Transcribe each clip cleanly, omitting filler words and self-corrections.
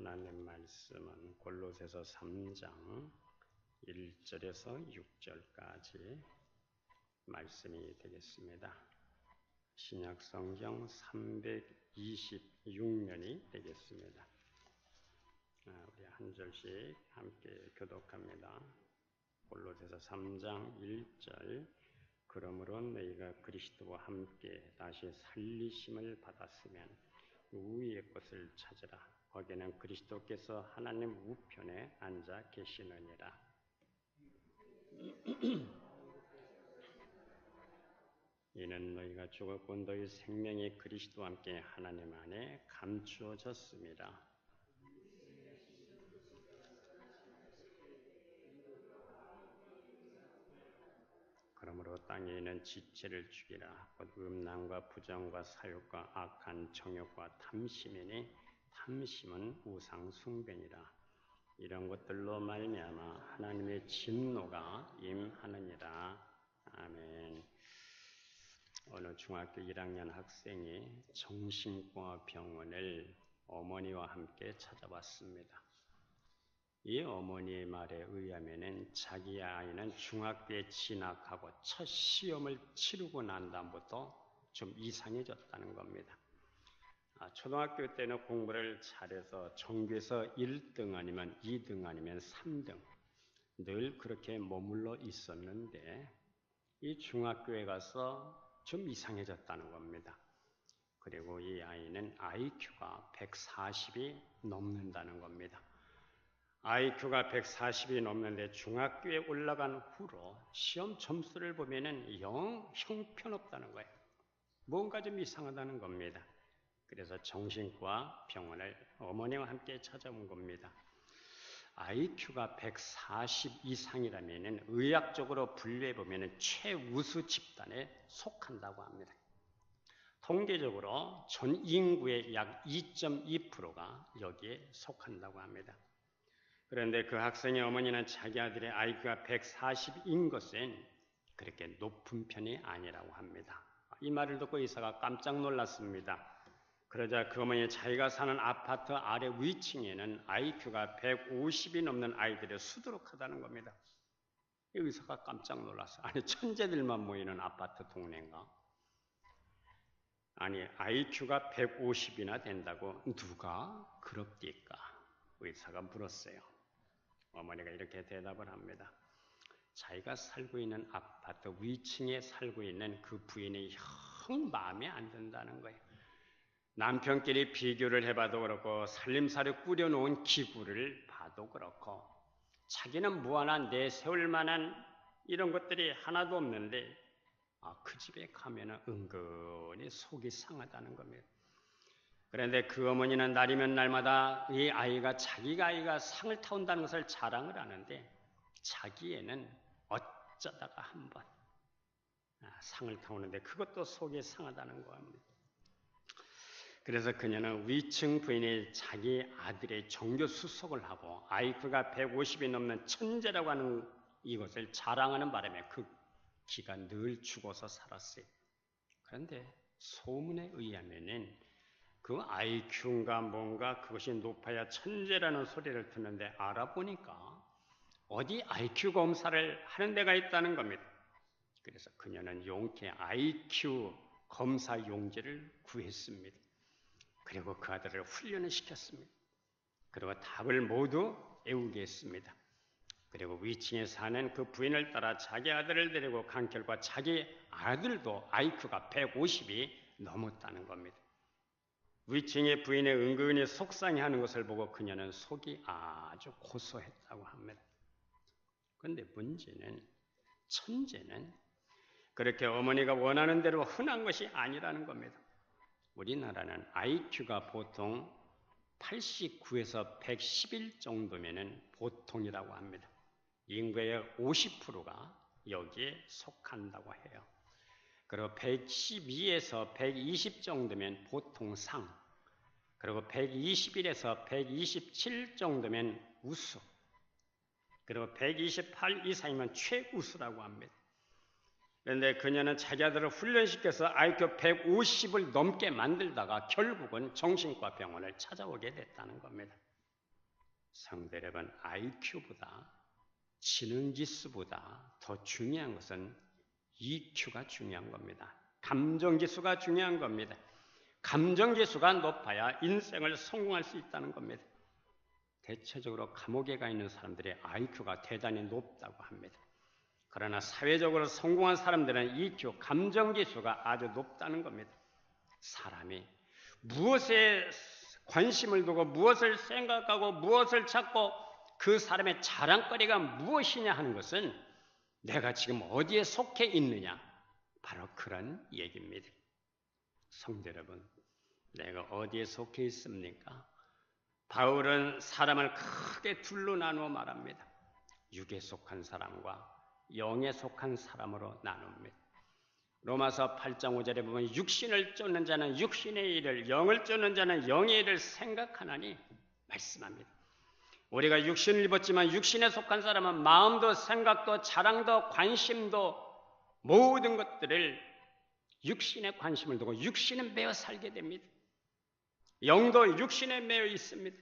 하나님 말씀은 골로새서 3장 1절에서 6절까지 말씀이 되겠습니다. 신약 성경 326년이 되겠습니다. 우리 한 절씩 함께 교독합니다. 골로새서 3장 1절 그러므로 너희가 그리스도와 함께 다시 살리심을 받았으면 위의 것을 찾으라. 거기는 그리스도께서 하나님 우편에 앉아 계시느니라. 이는 너희가 죽었고 너희 생명이 그리스도와 함께 하나님 안에 감추어졌습니다. 그러므로 땅에 있는 지체를 죽이라. 곧 음란과 부정과 사욕과 악한 정욕과 탐심이니 탐심은 우상 숭배니라. 이런 것들로 말미암아 하나님의 진노가 임하느니라. 아멘. 어느 중학교 1학년 학생이 정신과 병원을 어머니와 함께 찾아왔습니다. 이 어머니의 말에 의하면은 자기 아이는 중학교에 진학하고 첫 시험을 치르고 난 다음부터 좀 이상해졌다는 겁니다. 초등학교 때는 공부를 잘해서 전교에서 1등 아니면 2등 아니면 3등 늘 그렇게 머물러 있었는데 이 중학교에 가서 좀 이상해졌다는 겁니다. 그리고 이 아이는 IQ가 140이 넘는다는 겁니다. IQ가 140이 넘는데 중학교에 올라간 후로 시험 점수를 보면은 영 형편없다는 거예요. 뭔가 좀 이상하다는 겁니다. 그래서 정신과 병원을 어머니와 함께 찾아온 겁니다. IQ가 140 이상이라면 의학적으로 분류해보면 최우수 집단에 속한다고 합니다. 통계적으로 전 인구의 약 2.2%가 여기에 속한다고 합니다. 그런데 그 학생의 어머니는 자기 아들의 IQ가 140인 것은 그렇게 높은 편이 아니라고 합니다. 이 말을 듣고 의사가 깜짝 놀랐습니다. 그러자 그 어머니 자기가 사는 아파트 아래 위층에는 IQ가 150이 넘는 아이들이 수두룩하다는 겁니다. 이 의사가 깜짝 놀랐어요. 아니 천재들만 모이는 아파트 동네인가? 아니 IQ가 150이나 된다고 누가 그럽니까? 의사가 물었어요. 어머니가 이렇게 대답을 합니다. 자기가 살고 있는 아파트 위층에 살고 있는 그 부인이 영 마음에 안 든다는 거예요. 남편끼리 비교를 해봐도 그렇고 살림살이 꾸려놓은 기구를 봐도 그렇고 자기는 무한한 내세울 만한 이런 것들이 하나도 없는데 그 집에 가면 은근히 속이 상하다는 겁니다. 그런데 그 어머니는 날이면 날마다 이 아이가 자기가 아이가 상을 타온다는 것을 자랑을 하는데 자기에는 어쩌다가 한번 상을 타오는데 그것도 속이 상하다는 겁니다. 그래서 그녀는 위층 부인이 자기 아들의 전교 수석을 하고 IQ가 150이 넘는 천재라고 하는 이것을 자랑하는 바람에 그 기가 늘 죽어서 살았어요. 그런데 소문에 의하면은 그 IQ인가 뭔가 그것이 높아야 천재라는 소리를 듣는데 알아보니까 어디 IQ 검사를 하는 데가 있다는 겁니다. 그래서 그녀는 용케 IQ 검사 용지를 구했습니다. 그리고 그 아들을 훈련을 시켰습니다. 그리고 답을 모두 외우게 했습니다. 그리고 위층에 사는 그 부인을 따라 자기 아들을 데리고 간 결과 자기 아들도 IQ가 150이 넘었다는 겁니다. 위층의 부인의 은근히 속상해하는 것을 보고 그녀는 속이 아주 고소했다고 합니다. 그런데 문제는 천재는 그렇게 어머니가 원하는 대로 흔한 것이 아니라는 겁니다. 우리나라는 IQ가 보통 89에서 111 정도면 보통이라고 합니다. 인구의 50%가 여기에 속한다고 해요. 그리고 112에서 120 정도면 보통상, 그리고 121에서 127 정도면 우수, 그리고 128 이상이면 최우수라고 합니다. 그런데 그녀는 자기 아들을 훈련시켜서 IQ 150을 넘게 만들다가 결국은 정신과 병원을 찾아오게 됐다는 겁니다. 성도 여러분, IQ보다 지능지수보다 더 중요한 것은 EQ가 중요한 겁니다. 감정지수가 중요한 겁니다. 감정지수가 높아야 인생을 성공할 수 있다는 겁니다. 대체적으로 감옥에 가 있는 사람들의 IQ가 대단히 높다고 합니다. 그러나 사회적으로 성공한 사람들은 EQ, 감정지수가 아주 높다는 겁니다. 사람이 무엇에 관심을 두고 무엇을 생각하고 무엇을 찾고 그 사람의 자랑거리가 무엇이냐 하는 것은 내가 지금 어디에 속해 있느냐, 바로 그런 얘기입니다. 성도 여러분, 내가 어디에 속해 있습니까? 바울은 사람을 크게 둘로 나누어 말합니다. 육에 속한 사람과 영에 속한 사람으로 나눕니다. 로마서 8장 5절에 보면 육신을 쫓는 자는 육신의 일을, 영을 쫓는 자는 영의 일을 생각하나니 말씀합니다. 우리가 육신을 입었지만 육신에 속한 사람은 마음도 생각도 자랑도 관심도 모든 것들을 육신에 관심을 두고 육신에 매여 살게 됩니다. 영도 육신에 매여 있습니다.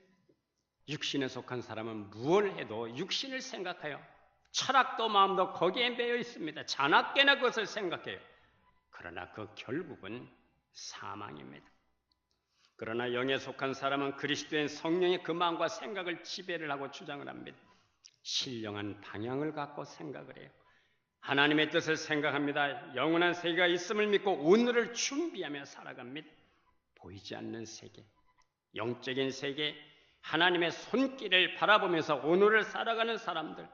육신에 속한 사람은 무엇을 해도 육신을 생각해요. 철학도 마음도 거기에 매여 있습니다. 자나깨나 그것을 생각해요. 그러나 그 결국은 사망입니다. 그러나 영에 속한 사람은 그리스도인 성령의 그 마음과 생각을 지배를 하고 주장을 합니다. 신령한 방향을 갖고 생각을 해요. 하나님의 뜻을 생각합니다. 영원한 세계가 있음을 믿고 오늘을 준비하며 살아갑니다. 보이지 않는 세계, 영적인 세계, 하나님의 손길을 바라보면서 오늘을 살아가는 사람들,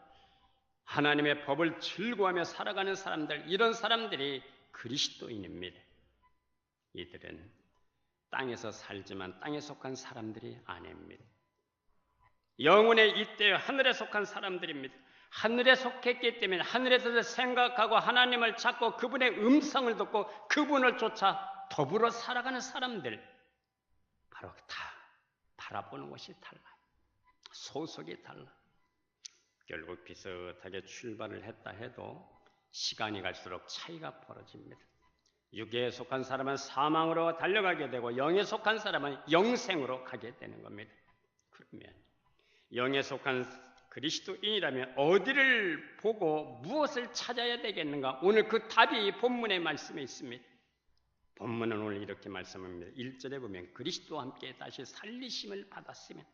하나님의 법을 즐거워하며 살아가는 사람들, 이런 사람들이 그리스도인입니다. 이들은 땅에서 살지만 땅에 속한 사람들이 아닙니다. 영혼의 이때 하늘에 속한 사람들입니다. 하늘에 속했기 때문에 하늘에 대해서 생각하고 하나님을 찾고 그분의 음성을 듣고 그분을 쫓아 더불어 살아가는 사람들, 바로 다 바라보는 것이 달라요. 소속이 달라. 결국 비슷하게 출발을 했다 해도 시간이 갈수록 차이가 벌어집니다. 육에 속한 사람은 사망으로 달려가게 되고 영에 속한 사람은 영생으로 가게 되는 겁니다. 그러면 영에 속한 그리스도인이라면 어디를 보고 무엇을 찾아야 되겠는가? 오늘 그 답이 본문의 말씀에 있습니다. 본문은 오늘 이렇게 말씀합니다. 1절에 보면 그리스도와 함께 다시 살리심을 받았으면,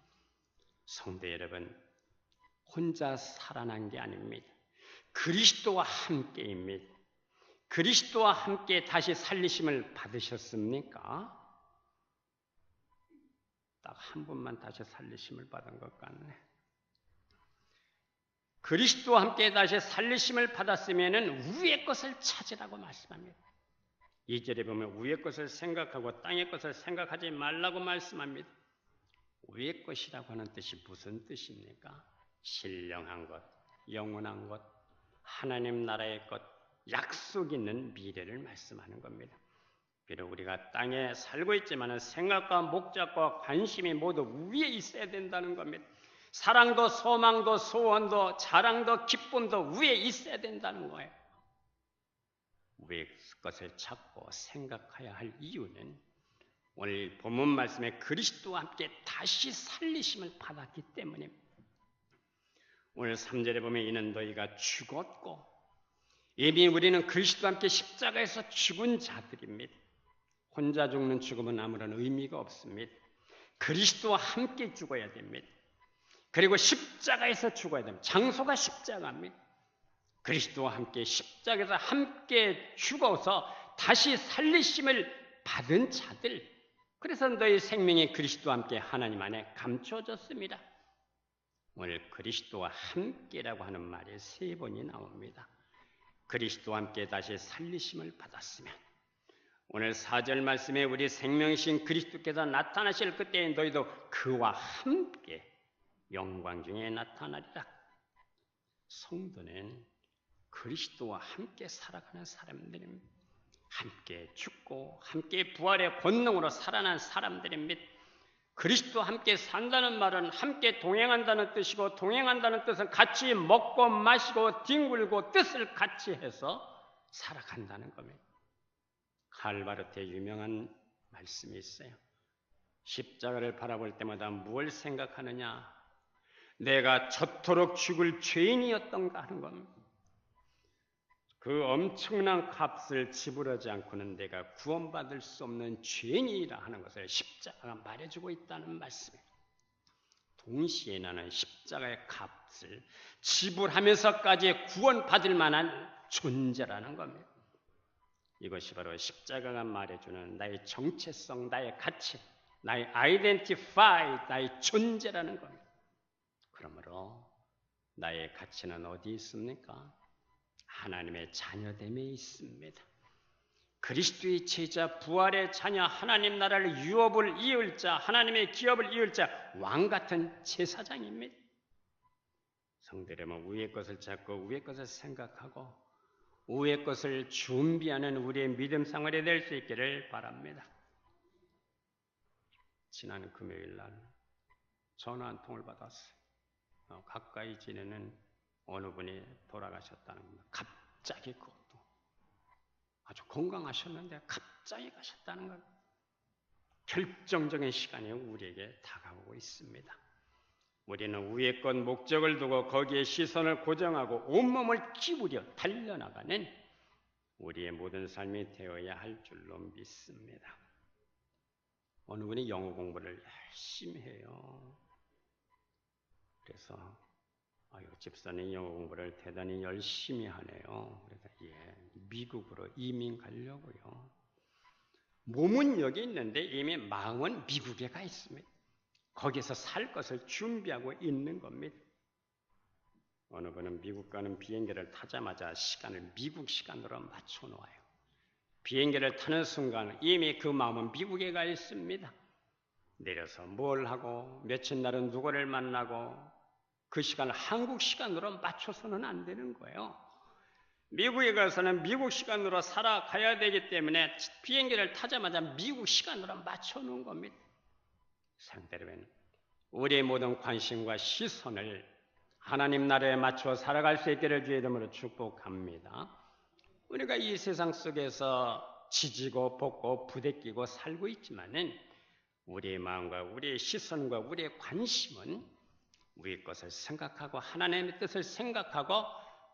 성도 여러분, 혼자 살아난 게 아닙니다. 그리스도와 함께입니다. 그리스도와 함께 다시 살리심을 받으셨습니까? 딱 한 번만 다시 살리심을 받은 것 같네. 그리스도와 함께 다시 살리심을 받았으면 위의 것을 찾으라고 말씀합니다. 2절에 보면 위의 것을 생각하고 땅의 것을 생각하지 말라고 말씀합니다. 위의 것이라고 하는 뜻이 무슨 뜻입니까? 신령한 것, 영원한 것, 하나님 나라의 것, 약속 있는 미래를 말씀하는 겁니다. 비록 우리가 땅에 살고 있지만 생각과 목적과 관심이 모두 위에 있어야 된다는 겁니다. 사랑도 소망도 소원도 자랑도 기쁨도 위에 있어야 된다는 거예요. 위의 것을 찾고 생각해야 할 이유는 오늘 본문 말씀에 그리스도와 함께 다시 살리심을 받았기 때문입니다. 오늘 3절에 보면 이는 너희가 죽었고, 이미 우리는 그리스도와 함께 십자가에서 죽은 자들입니다. 혼자 죽는 죽음은 아무런 의미가 없습니다. 그리스도와 함께 죽어야 됩니다. 그리고 십자가에서 죽어야 됩니다. 장소가 십자가입니다. 그리스도와 함께 십자가에서 함께 죽어서 다시 살리심을 받은 자들, 그래서 너희 생명이 그리스도와 함께 하나님 안에 감춰졌습니다. 오늘 그리스도와 함께라고 하는 말이 3번이 나옵니다. 그리스도와 함께 다시 살리심을 받았으면, 오늘 4절 말씀에 우리 생명이신 그리스도께서 나타나실 그때에 너희도 그와 함께 영광 중에 나타나리라. 성도는 그리스도와 함께 살아가는 사람들입니다. 함께 죽고 함께 부활의 권능으로 살아난 사람들입니다. 그리스도와 함께 산다는 말은 함께 동행한다는 뜻이고, 동행한다는 뜻은 같이 먹고 마시고 뒹굴고 뜻을 같이 해서 살아간다는 겁니다. 칼바르트의 유명한 말씀이 있어요. 십자가를 바라볼 때마다 무엇을 생각하느냐? 내가 저토록 죽을 죄인이었던가 하는 겁니다. 그 엄청난 값을 지불하지 않고는 내가 구원받을 수 없는 죄인이라 하는 것을 십자가가 말해주고 있다는 말씀입니다. 동시에 나는 십자가의 값을 지불하면서까지 구원받을 만한 존재라는 겁니다. 이것이 바로 십자가가 말해주는 나의 정체성, 나의 가치, 나의 아이덴티파이, 나의 존재라는 겁니다. 그러므로 나의 가치는 어디 있습니까? 하나님의 자녀됨에 있습니다. 그리스도의 제자, 부활의 자녀, 하나님 나라를 유업을 이을 자, 하나님의 기업을 이을 자, 왕같은 제사장입니다. 성도라면 위의 것을 찾고 위의 것을 생각하고 위의 것을 준비하는 우리의 믿음 생활이 될 수 있기를 바랍니다. 지난 금요일 날 전화 한 통을 받았어요. 가까이 지내는 어느 분이 돌아가셨다는 겁니다. 갑자기 그것도 아주 건강하셨는데 갑자기 가셨다는 것. 결정적인 시간이 우리에게 다가오고 있습니다. 우리는 위의 것 목적을 두고 거기에 시선을 고정하고 온몸을 기울여 달려나가는 우리의 모든 삶이 되어야 할 줄로 믿습니다. 어느 분이 영어 공부를 열심히 해요. 그래서 집사님 영어 공부를 대단히 열심히 하네요. 그래서 미국으로 이민 가려고요. 몸은 여기 있는데 이미 마음은 미국에 가 있습니다. 거기서 살 것을 준비하고 있는 겁니다. 어느 분은 미국 가는 비행기를 타자마자 시간을 미국 시간으로 맞춰 놓아요. 비행기를 타는 순간 이미 그 마음은 미국에 가 있습니다. 내려서 뭘 하고 며칠 날은 누구를 만나고 그 시간을 한국 시간으로 맞춰서는 안 되는 거예요. 미국에 가서는 미국 시간으로 살아가야 되기 때문에 비행기를 타자마자 미국 시간으로 맞춰놓은 겁니다. 상대로는 우리의 모든 관심과 시선을 하나님 나라에 맞춰 살아갈 수 있기를 주의 이름으로 축복합니다. 우리가 이 세상 속에서 지지고 볶고 부대끼고 살고 있지만은 우리의 마음과 우리의 시선과 우리의 관심은 우리의 것을 생각하고 하나님의 뜻을 생각하고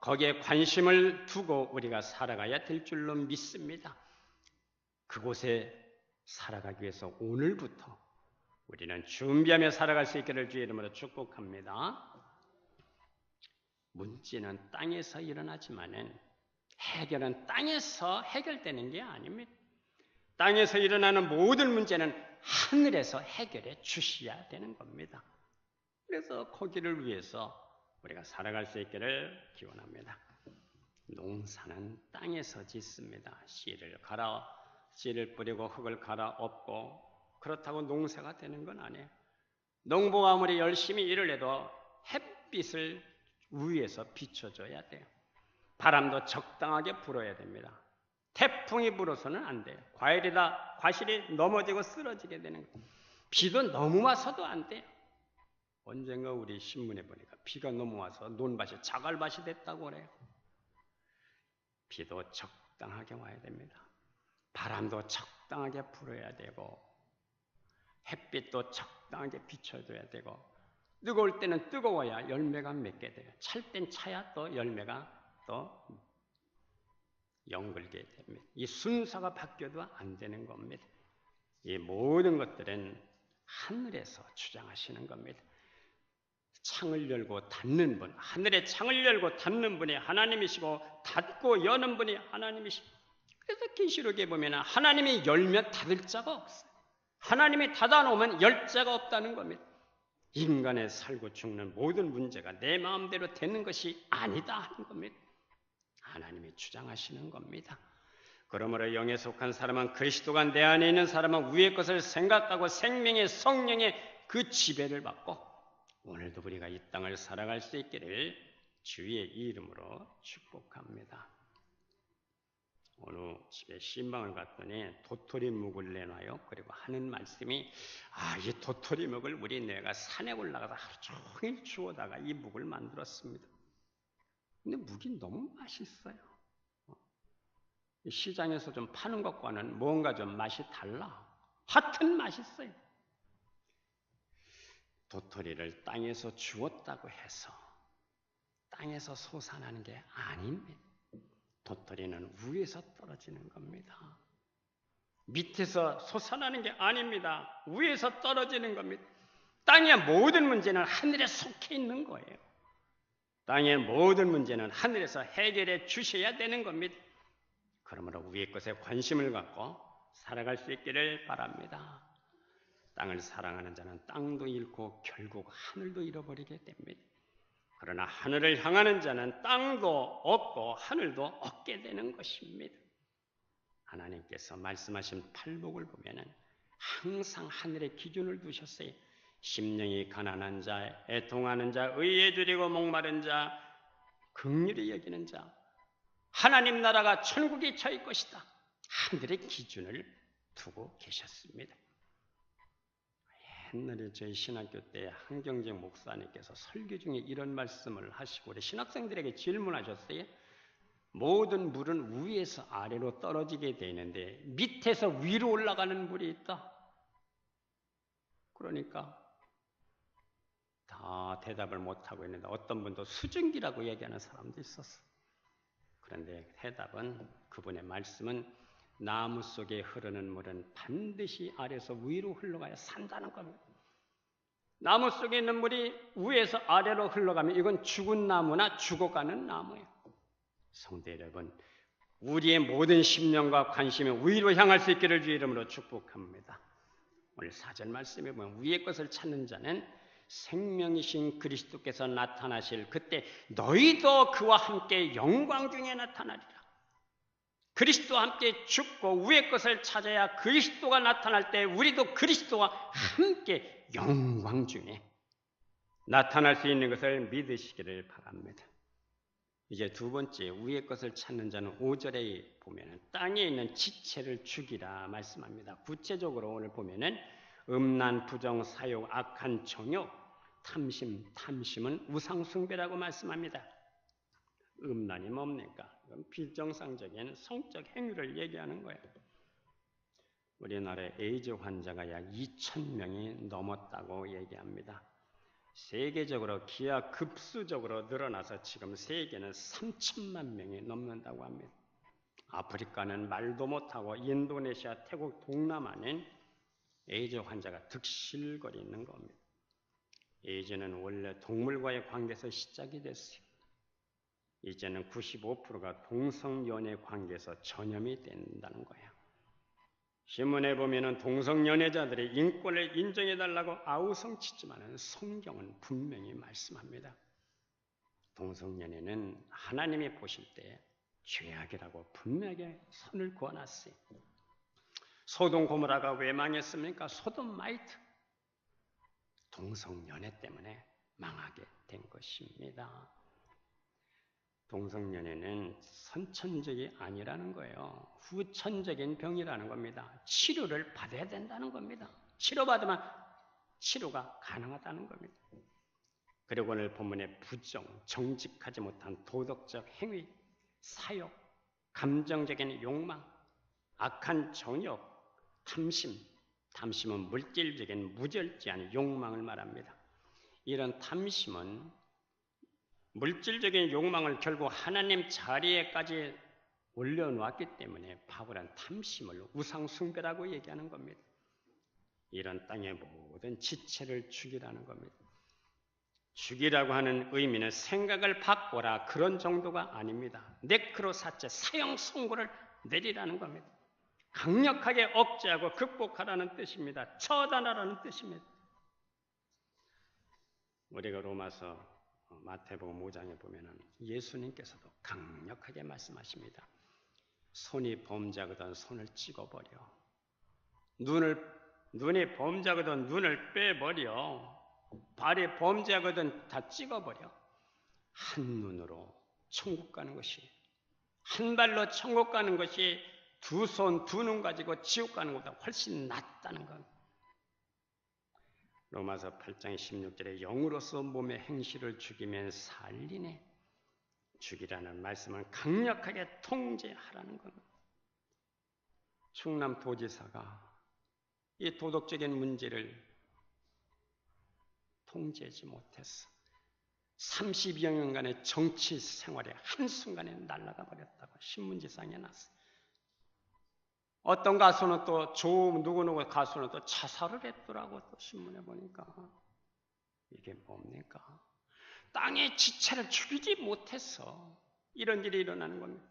거기에 관심을 두고 우리가 살아가야 될 줄로 믿습니다. 그곳에 살아가기 위해서 오늘부터 우리는 준비하며 살아갈 수 있기를 주의 이름으로 축복합니다. 문제는 땅에서 일어나지만은 해결은 땅에서 해결되는 게 아닙니다. 땅에서 일어나는 모든 문제는 하늘에서 해결해 주셔야 되는 겁니다. 그래서 거기를 위해서 우리가 살아갈 수 있기를 기원합니다. 농사는 땅에서 짓습니다. 씨를 뿌리고 흙을 갈아 엎고 그렇다고 농사가 되는 건 아니에요. 농부가 아무리 열심히 일을 해도 햇빛을 위에서 비춰줘야 돼요. 바람도 적당하게 불어야 됩니다. 태풍이 불어서는 안 돼요. 과실이 넘어지고 쓰러지게 되는 거예요. 비도 너무 와서도 안 돼요. 언젠가 우리 신문에 보니까 비가 너무 와서 논밭이 자갈밭이 됐다고 그래요. 비도 적당하게 와야 됩니다. 바람도 적당하게 불어야 되고 햇빛도 적당하게 비춰줘야 되고 뜨거울 때는 뜨거워야 열매가 맺게 돼요. 찰 땐 차야 또 열매가 또 연글게 됩니다. 이 순서가 바뀌어도 안 되는 겁니다. 이 모든 것들은 하늘에서 주장하시는 겁니다. 창을 열고 닫는 분, 하늘의 창을 열고 닫는 분이 하나님이시고 닫고 여는 분이 하나님이시고, 그래서 계시록에 보면 하나님이 열면 닫을 자가 없어요. 하나님이 닫아놓으면 열 자가 없다는 겁니다. 인간의 살고 죽는 모든 문제가 내 마음대로 되는 것이 아니다 하는 겁니다. 하나님이 주장하시는 겁니다. 그러므로 영에 속한 사람은, 그리스도가 내 안에 있는 사람은 위의 것을 생각하고 생명의 성령의 그 지배를 받고 오늘도 우리가 이 땅을 살아갈 수 있기를 주의 이름으로 축복합니다. 어느 집에 신방을 갔더니 도토리묵을 내놔요. 그리고 하는 말씀이, 이 도토리묵을 우리 내가 산에 올라가서 하루 종일 주워다가 이 묵을 만들었습니다. 근데 묵이 너무 맛있어요. 시장에서 좀 파는 것과는 뭔가 좀 맛이 달라. 하여튼 맛있어요. 도토리를 땅에서 주웠다고 해서 땅에서 솟아나는 게 아닙니다. 도토리는 위에서 떨어지는 겁니다. 밑에서 솟아나는 게 아닙니다. 위에서 떨어지는 겁니다. 땅의 모든 문제는 하늘에 속해 있는 거예요. 땅의 모든 문제는 하늘에서 해결해 주셔야 되는 겁니다. 그러므로 위의 것에 관심을 갖고 살아갈 수 있기를 바랍니다. 땅을 사랑하는 자는 땅도 잃고 결국 하늘도 잃어버리게 됩니다. 그러나 하늘을 향하는 자는 땅도 얻고 하늘도 얻게 되는 것입니다. 하나님께서 말씀하신 팔복을 보면은 항상 하늘의 기준을 두셨어요. 심령이 가난한 자, 애통하는 자, 의에 줄이고 목마른 자, 긍휼히 여기는 자, 하나님 나라가 천국이 저희 것이다. 하늘의 기준을 두고 계셨습니다. 옛날에 저희 신학교 때 한경직 목사님께서 설교 중에 이런 말씀을 하시고 우리 신학생들에게 질문하셨어요. 모든 물은 위에서 아래로 떨어지게 되는데 밑에서 위로 올라가는 물이 있다. 그러니까 다 대답을 못하고 있는데 어떤 분도 수증기라고 얘기하는 사람도 있었어. 그런데 대답은 그분의 말씀은 나무 속에 흐르는 물은 반드시 아래에서 위로 흘러가야 산다는 겁니다. 나무 속에 있는 물이 위에서 아래로 흘러가면 이건 죽은 나무나 죽어가는 나무예요. 성도 여러분, 우리의 모든 심령과 관심이 위로 향할 수 있기를 주의 이름으로 축복합니다. 오늘 4절 말씀에 보면 위의 것을 찾는 자는 생명이신 그리스도께서 나타나실 그때 너희도 그와 함께 영광 중에 나타나리라. 그리스도와 함께 죽고 위의 것을 찾아야 그리스도가 나타날 때 우리도 그리스도와 함께 영광 중에 나타날 수 있는 것을 믿으시기를 바랍니다. 이제 두 번째 위의 것을 찾는 자는 5절에 보면 땅에 있는 지체를 죽이라 말씀합니다. 구체적으로 오늘 보면 음란, 부정, 사욕, 악한 정욕, 탐심은 우상숭배라고 말씀합니다. 음란이 뭡니까? 비정상적인 성적 행위를 얘기하는 거예요. 우리나라에 에이즈 환자가 약 2,000명이 넘었다고 얘기합니다. 세계적으로 기하급수적으로 늘어나서 지금 세계는 3천만 명이 넘는다고 합니다. 아프리카는 말도 못하고 인도네시아, 태국, 동남아는 에이즈 환자가 득실거리는 겁니다. 에이즈는 원래 동물과의 관계에서 시작이 됐어요. 이제는 95%가 동성연애 관계에서 전염이 된다는 거예요. 신문에 보면은 동성연애자들의 인권을 인정해달라고 아우성치지만 성경은 분명히 말씀합니다. 동성연애는 하나님이 보실 때 죄악이라고 분명하게 선을 그어놨어요. 소돔 고모라가 왜 망했습니까? 소돔마이트 동성연애 때문에 망하게 된 것입니다. 동성연애는 선천적이 아니라는 거예요. 후천적인 병이라는 겁니다. 치료를 받아야 된다는 겁니다. 치료받으면 치료가 가능하다는 겁니다. 그리고 오늘 본문의 부정, 정직하지 못한 도덕적 행위, 사욕, 감정적인 욕망, 악한 정욕, 탐심은 물질적인 무절제한 욕망을 말합니다. 이런 탐심은 물질적인 욕망을 결국 하나님 자리에까지 올려놓았기 때문에 바보란 탐심을 우상숭배라고 얘기하는 겁니다. 이런 땅의 모든 지체를 죽이라는 겁니다. 죽이라고 하는 의미는 생각을 바꿔라 그런 정도가 아닙니다. 네크로사체 사형 선고를 내리라는 겁니다. 강력하게 억제하고 극복하라는 뜻입니다. 처단하라는 뜻입니다. 우리가 로마서 마태복음 5장에 보면은 예수님께서도 강력하게 말씀하십니다. 손이 범죄하거든 손을 찍어버려. 눈이 범죄하거든 눈을 빼버려. 발이 범죄하거든 다 찍어버려. 한 눈으로 천국 가는 것이, 한 발로 천국 가는 것이 두 손, 두 눈 가지고 지옥 가는 것보다 훨씬 낫다는 것. 로마서 8장 16절에 영으로서 몸의 행실을 죽이면 살리네. 죽이라는 말씀은 강력하게 통제하라는 겁니다. 충남도지사가 이 도덕적인 문제를 통제하지 못했어. 32여 년간의 정치 생활이 한순간에 날아가 버렸다고 신문지상에 났어. 어떤 가수는 또 누구누구 가수는 또 자살을 했더라고. 또 신문에 보니까. 이게 뭡니까? 땅의 지체를 죽이지 못해서 이런 일이 일어나는 겁니다.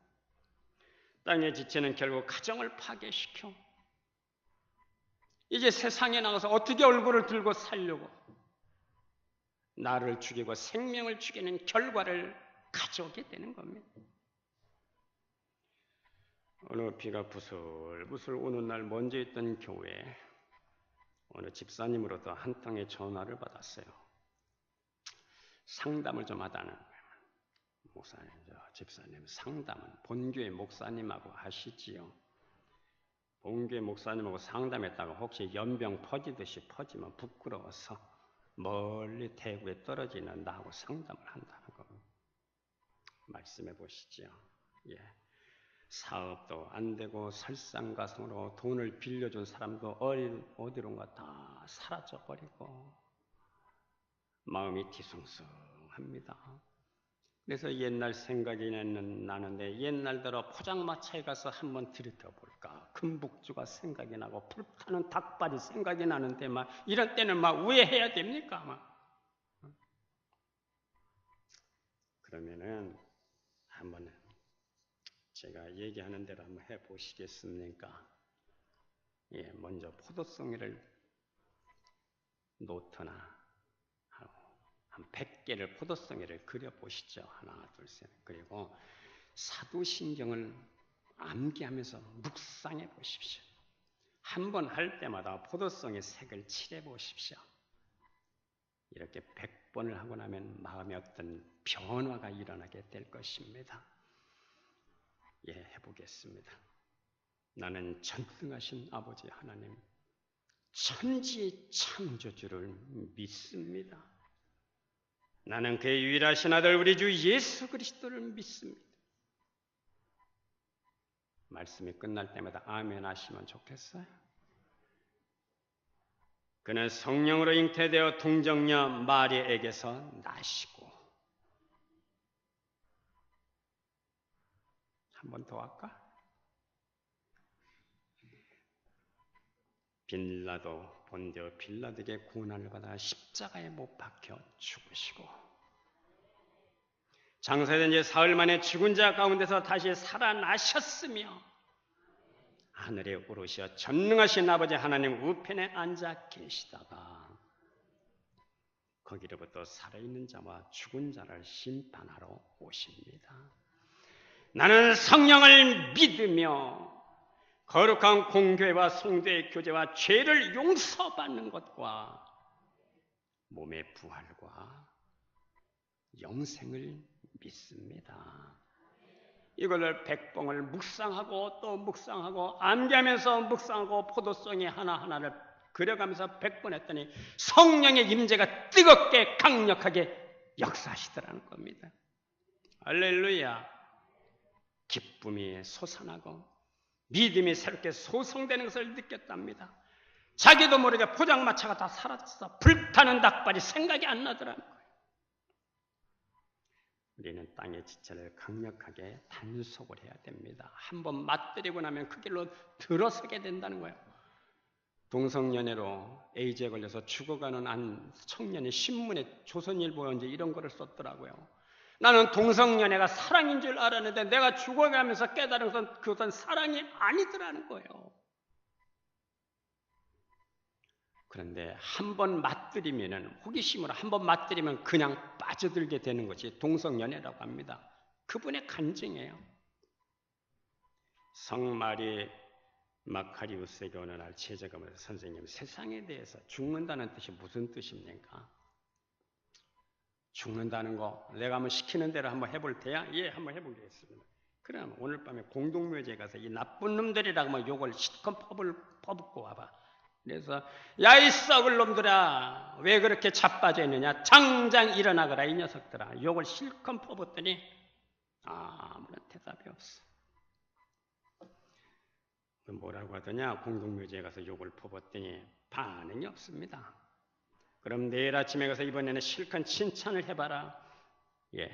땅의 지체는 결국 가정을 파괴시켜 이제 세상에 나가서 어떻게 얼굴을 들고 살려고 나를 죽이고 생명을 죽이는 결과를 가져오게 되는 겁니다. 어느 비가 부슬부슬 오는 날 먼저 있던 교회에 어느 집사님으로부터 한 통의 전화를 받았어요. 상담을 좀 하다는 거예요. 목사님, 집사님 상담은 본교회 목사님하고 하시지요. 본교회 목사님하고 상담했다가 혹시 연병 퍼지듯이 퍼지면 부끄러워서 멀리 대구에 떨어지는 나하고 상담을 한다는 거 말씀해 보시죠. 예. 사업도 안 되고 설상가상으로 돈을 빌려준 사람도 어디론가 다 사라져 버리고 마음이 뒤숭숭합니다. 그래서 옛날 생각이 나는데 옛날대로 포장마차에 가서 한번 들여다볼까. 금북주가 생각이 나고 불타는 닭발이 생각이 나는데 막 이런 때는 막 왜 해야 됩니까? 막. 그러면은 한번 제가 얘기하는 대로 한번 해보시겠습니까? 예, 먼저 포도송이를 노트나 한 100개를 포도송이를 그려보시죠. 하나, 둘, 셋. 그리고 사도신경을 암기하면서 묵상해 보십시오. 한 번 할 때마다 포도송이 색을 칠해 보십시오. 이렇게 100번을 하고 나면 마음에 어떤 변화가 일어나게 될 것입니다. 예, 해보겠습니다. 나는 전능하신 아버지 하나님, 천지의 창조주를 믿습니다. 나는 그의 유일하신 아들 우리 주 예수 그리스도를 믿습니다. 말씀이 끝날 때마다 아멘 하시면 좋겠어요. 그는 성령으로 잉태되어 동정녀 마리아에게서 나시고 한 번 더 할까? 빌라도 본디오 빌라도에게 고난을 받아 십자가에 못 박혀 죽으시고 장사된 지 사흘 만에 죽은 자 가운데서 다시 살아나셨으며 하늘에 오르셔 전능하신 아버지 하나님 우편에 앉아 계시다가 거기로부터 살아있는 자와 죽은 자를 심판하러 오십니다. 나는 성령을 믿으며 거룩한 공교회와 성도의 교제와 죄를 용서받는 것과 몸의 부활과 영생을 믿습니다. 이걸 100번을 묵상하고 또 묵상하고 암기하면서 묵상하고 포도송이 하나하나를 그려가면서 100번 했더니 성령의 임재가 뜨겁게 강력하게 역사하시더라는 겁니다. 할렐루야. 기쁨이 솟아나고 믿음이 새롭게 소성되는 것을 느꼈답니다. 자기도 모르게 포장마차가 다 사라졌어. 불타는 닭발이 생각이 안 나더라는 거예요. 우리는 땅의 지체를 강력하게 단속을 해야 됩니다. 한번 맞들이고 나면 그 길로 들어서게 된다는 거예요. 동성연애로 에이즈에 걸려서 죽어가는 한 청년이 신문에 조선일보에 이제 이런 거를 썼더라고요. 나는 동성연애가 사랑인 줄 알았는데 내가 죽어가면서 깨달은 것은 그것은 사랑이 아니더라는 거예요. 그런데 한 번 맞들이면은 호기심으로 한 번 맞들이면 그냥 빠져들게 되는 것이 동성연애라고 합니다. 그분의 간증이에요. 성마리 마카리우스에게 어느 날 제자가 말해서 선생님 세상에 대해서 죽는다는 뜻이 무슨 뜻입니까? 죽는다는 거 내가 한번 시키는 대로 한번 해볼 테야? 예, 한번 해보겠습니다. 그럼 오늘 밤에 공동묘지에 가서 이 나쁜 놈들이라고 막 욕을 실컷 퍼붓고 와봐. 그래서 야 이 썩을 놈들아 왜 그렇게 자빠져 있느냐 당장 일어나거라 이 녀석들아 욕을 실컷 퍼붓더니 아무런 대답이 없어. 뭐라고 하더냐 공동묘지에 가서 욕을 퍼붓더니 반응이 없습니다. 그럼 내일 아침에 가서 이번에는 실컷 칭찬을 해봐라. 예,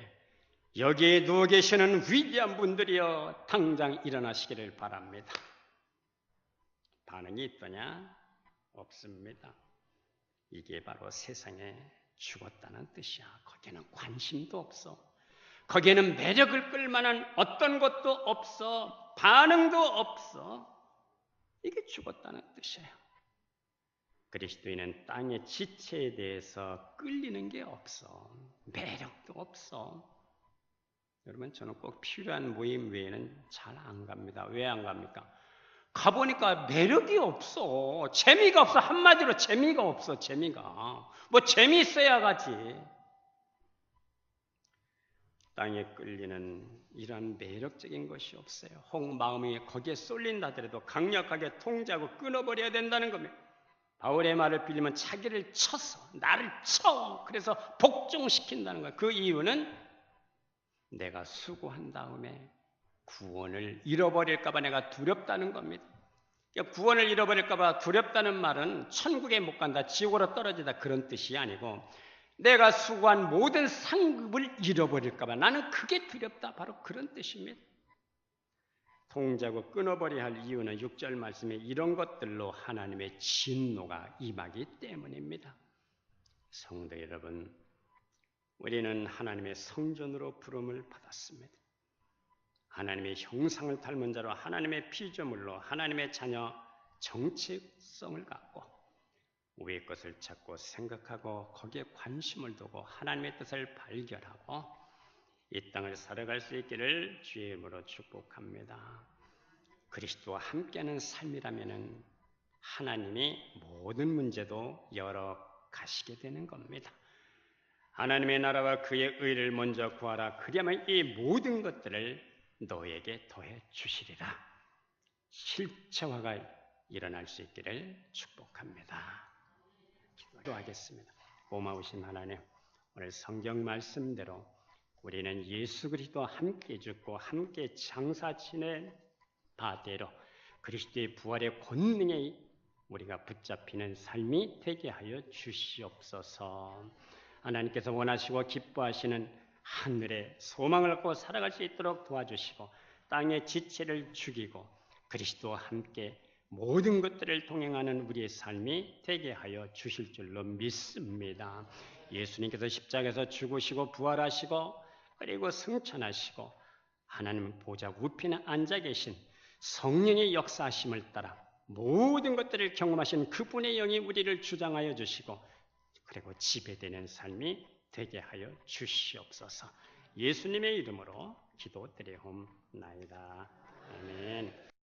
여기에 누워 계시는 위대한 분들이여 당장 일어나시기를 바랍니다. 반응이 있더냐? 없습니다. 이게 바로 세상에 죽었다는 뜻이야. 거기에는 관심도 없어. 거기에는 매력을 끌만한 어떤 것도 없어. 반응도 없어. 이게 죽었다는 뜻이에요. 그리스도인은 땅의 지체에 대해서 끌리는 게 없어. 매력도 없어. 여러분, 저는 꼭 필요한 모임 외에는 잘 안 갑니다. 왜 안 갑니까? 가보니까 매력이 없어. 재미가 없어. 한마디로 재미가 없어. 재미가. 뭐 재미있어야 가지. 땅에 끌리는 이런 매력적인 것이 없어요. 혹 마음이 거기에 쏠린다 하더라도 강력하게 통제하고 끊어버려야 된다는 겁니다. 바울의 말을 빌리면 자기를 쳐서, 나를 쳐. 그래서 복종시킨다는 거예요. 그 이유는 내가 수고한 다음에 구원을 잃어버릴까 봐 내가 두렵다는 겁니다. 구원을 잃어버릴까 봐 두렵다는 말은 천국에 못 간다, 지옥으로 떨어지다 그런 뜻이 아니고 내가 수고한 모든 상급을 잃어버릴까 봐 나는 그게 두렵다, 바로 그런 뜻입니다. 통제하고 끊어버려야 할 이유는 6절 말씀에 이런 것들로 하나님의 진노가 임하기 때문입니다. 성도 여러분, 우리는 하나님의 성전으로 부름을 받았습니다. 하나님의 형상을 닮은 자로 하나님의 피조물로 하나님의 자녀 정체성을 갖고 위의 것을 찾고 생각하고 거기에 관심을 두고 하나님의 뜻을 발견하고 이 땅을 살아갈 수 있기를 주의 이름으로 축복합니다. 그리스도와 함께하는 삶이라면 하나님이 모든 문제도 열어가시게 되는 겁니다. 하나님의 나라와 그의 의를 먼저 구하라. 그리하면 이 모든 것들을 너에게 더해 주시리라. 실체화가 일어날 수 있기를 축복합니다. 기도하겠습니다. 고마우신 하나님, 오늘 성경 말씀대로 우리는 예수 그리스도와 함께 죽고 함께 장사 지낸 바대로 그리스도의 부활의 권능에 우리가 붙잡히는 삶이 되게 하여 주시옵소서. 하나님께서 원하시고 기뻐하시는 하늘의 소망을 갖고 살아갈 수 있도록 도와주시고 땅의 지체를 죽이고 그리스도와 함께 모든 것들을 동행하는 우리의 삶이 되게 하여 주실 줄로 믿습니다. 예수님께서 십자가에서 죽으시고 부활하시고 그리고 승천하시고 하나님 보좌 우편에 앉아 계신 성령의 역사하심을 따라 모든 것들을 경험하신 그분의 영이 우리를 주장하여 주시고 그리고 지배되는 삶이 되게 하여 주시옵소서. 예수님의 이름으로 기도드리옵나이다. 아멘.